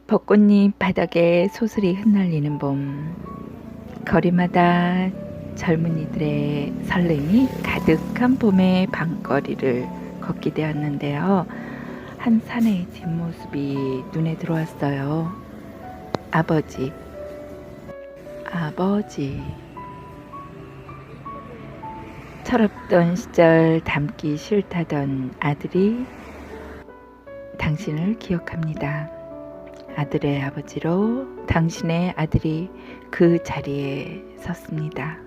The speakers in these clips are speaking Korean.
벚꽃잎 바닥에 소슬이 흩날리는 봄, 거리마다 젊은이들의 설렘이 가득한 봄의 밤거리를 걷게 되었는데요. 한 사내의 뒷모습이 눈에 들어왔어요. 아버지. 철없던 시절 닮기 싫다던 아들이 당신을 기억합니다. 아들의 아버지로 당신의 아들이 그 자리에 섰습니다.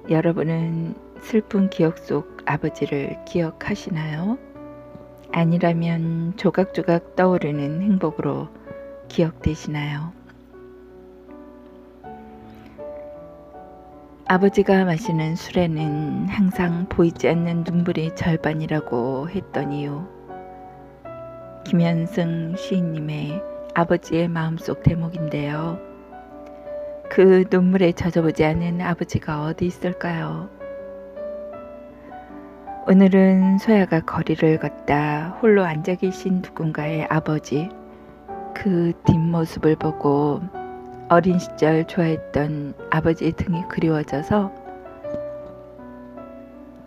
여러분은 슬픈 기억 속 아버지를 기억하시나요? 아니라면 조각조각 떠오르는 행복으로 기억되시나요? 아버지가 마시는 술에는 항상 보이지 않는 눈물이 절반이라고 했던 이유. 김현승 시인님의 아버지의 마음속 대목인데요. 그 눈물에 젖어보지 않은 아버지가 어디 있을까요? 오늘은 소야가 거리를 걷다 홀로 앉아 계신 누군가의 아버지, 그 뒷모습을 보고 어린 시절 좋아했던 아버지의 등이 그리워져서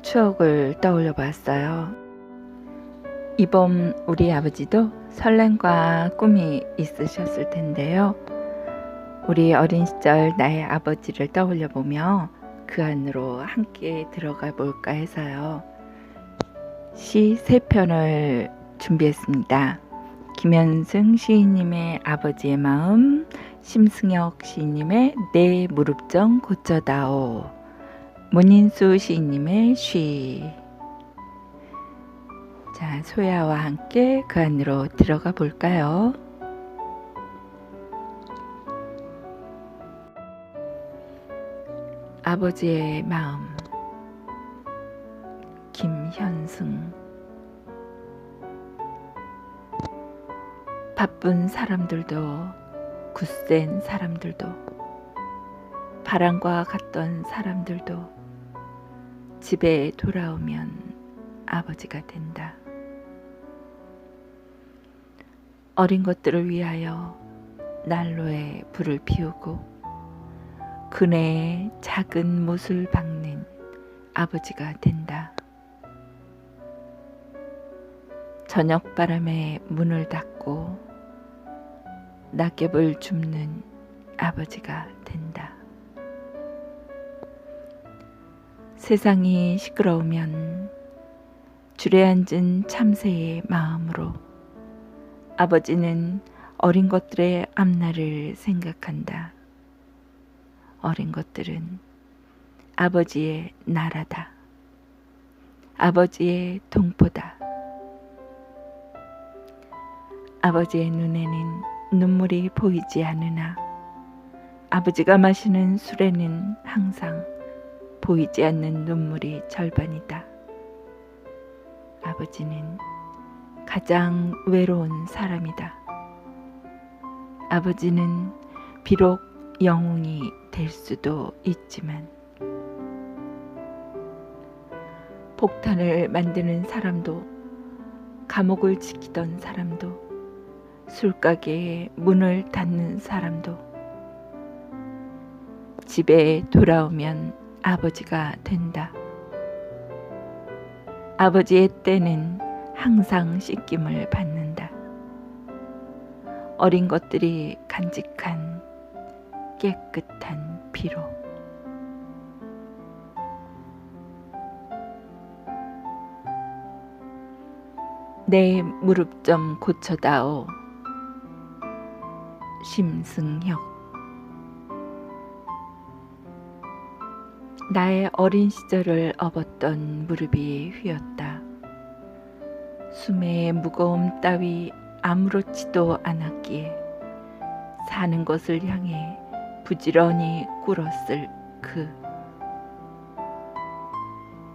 추억을 떠올려 봤어요. 이봄 우리 아버지도 설렘과 꿈이 있으셨을 텐데요. 우리 어린 시절 나의 아버지를 떠올려 보며 그 안으로 함께 들어가 볼까 해서요. 시 3편을 준비했습니다. 김현승 시인님의 아버지의 마음, 심승혁 시인님의 내 무릎 좀 고쳐다오, 문인수 시인님의 쉬. 자, 소야와 함께 그 안으로 들어가 볼까요? 아버지의 마음, 김현승. 바쁜 사람들도 굳센 사람들도 바람과 같던 사람들도 집에 돌아오면 아버지가 된다. 어린 것들을 위하여 난로에 불을 피우고 그네에 작은 못을 박는 아버지가 된다. 저녁바람에 문을 닫고 낙엽을 줍는 아버지가 된다. 세상이 시끄러우면 줄에 앉은 참새의 마음으로 아버지는 어린 것들의 앞날을 생각한다. 어린 것들은 아버지의 나라다. 아버지의 동포다. 아버지의 눈에는 눈물이 보이지 않으나 아버지가 마시는 술에는 항상 보이지 않는 눈물이 절반이다. 아버지는 가장 외로운 사람이다. 아버지는 비록 영웅이 될 수도 있지만 폭탄을 만드는 사람도, 감옥을 지키던 사람도, 술가게에 문을 닫는 사람도 집에 돌아오면 아버지가 된다. 아버지의 때는 항상 씻김을 받는다. 어린 것들이 간직한 깨끗한 피로. 내 무릎 좀 고쳐다오, 심승혁. 나의 어린 시절을 업었던 무릎이 휘었다. 숨의 무거움 따위 아무렇지도 않았기에 사는 것을 향해 부지런히 꿇었을 그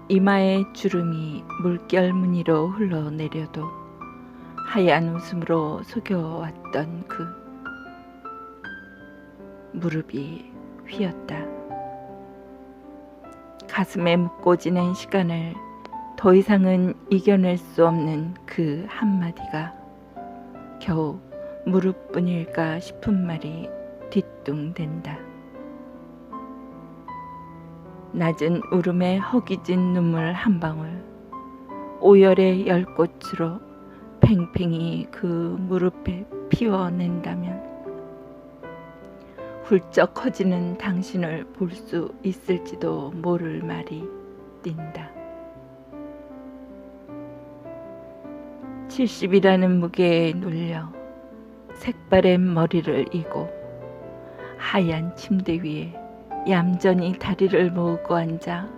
이마의 주름이 물결 무늬로 흘러내려도 하얀 웃음으로 속여왔던 그 무릎이 휘었다. 가슴에 묻고 지낸 시간을 더 이상은 이겨낼 수 없는 그 한마디가 겨우 무릎뿐일까 싶은 말이 뒤뚱댄다. 낮은 울음에 허기진 눈물 한 방울, 오열의 열꽃으로 팽팽히 그 무릎에 피워낸다면 훌쩍 커지는 당신을 볼 수 있을지도 모를 말이 뛴다. 70이라는 무게에 눌려 색바랜 머리를 이고 하얀 침대 위에 얌전히 다리를 모으고 앉아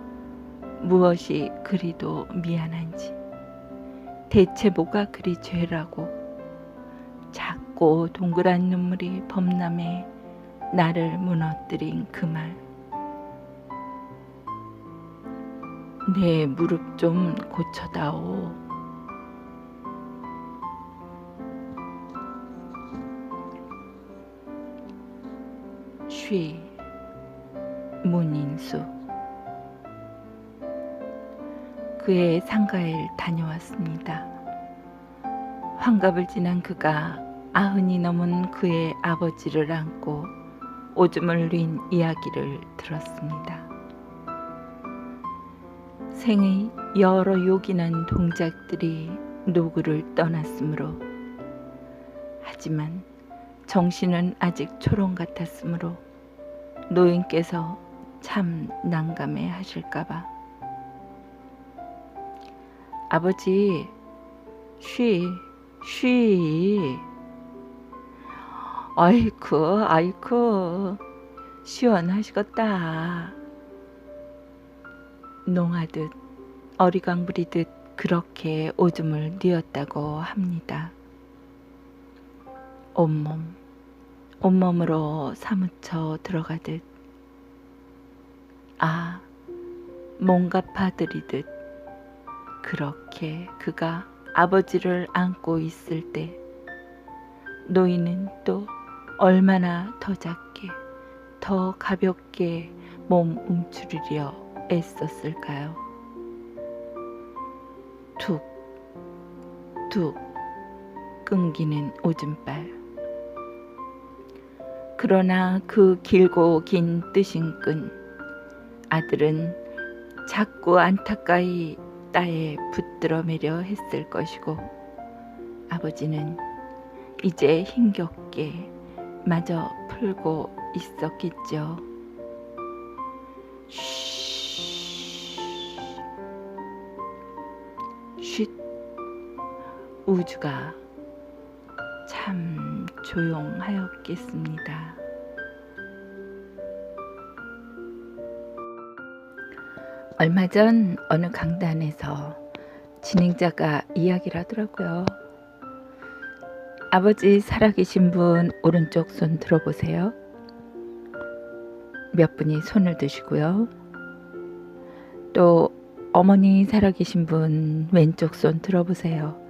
무엇이 그리도 미안한지, 대체 뭐가 그리 죄라고 작고 동그란 눈물이 범람해 나를 무너뜨린 그 말. 내 무릎 좀 고쳐다오. 쉬. 문인수. 그의 상가에 다녀왔습니다. 환갑을 지난 그가 90이 넘은 그의 아버지를 안고 오줌을 린 이야기를 들었습니다. 생의 여러 요긴한 동작들이 노구를 떠났으므로, 하지만 정신은 아직 초롱 같았으므로 노인께서 참 난감해 하실까봐 아버지, 쉬. 아이쿠, 시원하시겠다. 농하듯 어리광 부리듯 그렇게 오줌을 뉘었다고 합니다. 온몸으로 사무쳐 들어가듯, 뭔가 파들이듯 그렇게 그가 아버지를 안고 있을 때 노인은 또 얼마나 더 작게, 더 가볍게 몸 움츠리려 애썼을까요? 툭 끊기는 오줌발. 그러나 그 길고 긴 뜨신 끈, 아들은 자꾸 안타까이 따에 붙들어 매려 했을 것이고, 아버지는 이제 힘겹게 마저 풀고 있었겠죠. 쉿. 우주가 참 조용하였겠습니다. 얼마 전 어느 강단에서 진행자가 이야기를 하더라고요. 아버지 살아계신 분 오른쪽 손 들어보세요. 몇 분이 손을 드시고요. 또 어머니 살아계신 분 왼쪽 손 들어보세요.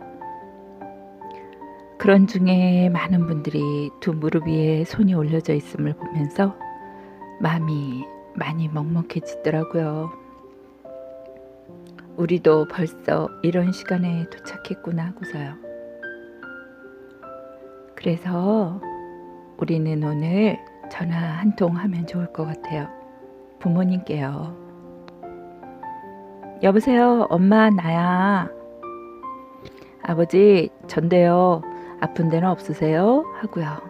그런 중에 많은 분들이 두 무릎 위에 손이 올려져 있음을 보면서 마음이 많이 먹먹해지더라고요. 우리도 벌써 이런 시간에 도착했구나 하고서요. 그래서 우리는 오늘 전화 한 통 하면 좋을 것 같아요. 부모님께요. 여보세요, 엄마 나야. 아버지 전데요. 아픈 데는 없으세요? 하고요.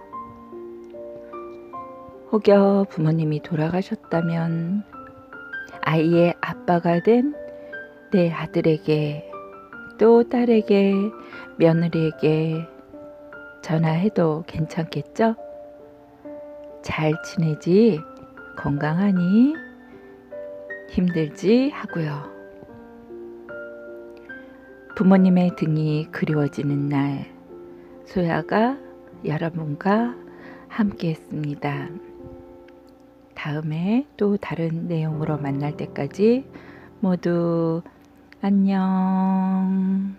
혹여 부모님이 돌아가셨다면 아이의 아빠가 된 내 아들에게, 또 딸에게, 며느리에게 전화해도 괜찮겠죠? 잘 지내지? 건강하니? 힘들지? 하고요. 부모님의 등이 그리워지는 날, 소야가 여러분과 함께 했습니다. 다음에 또 다른 내용으로 만날 때까지 모두 안녕.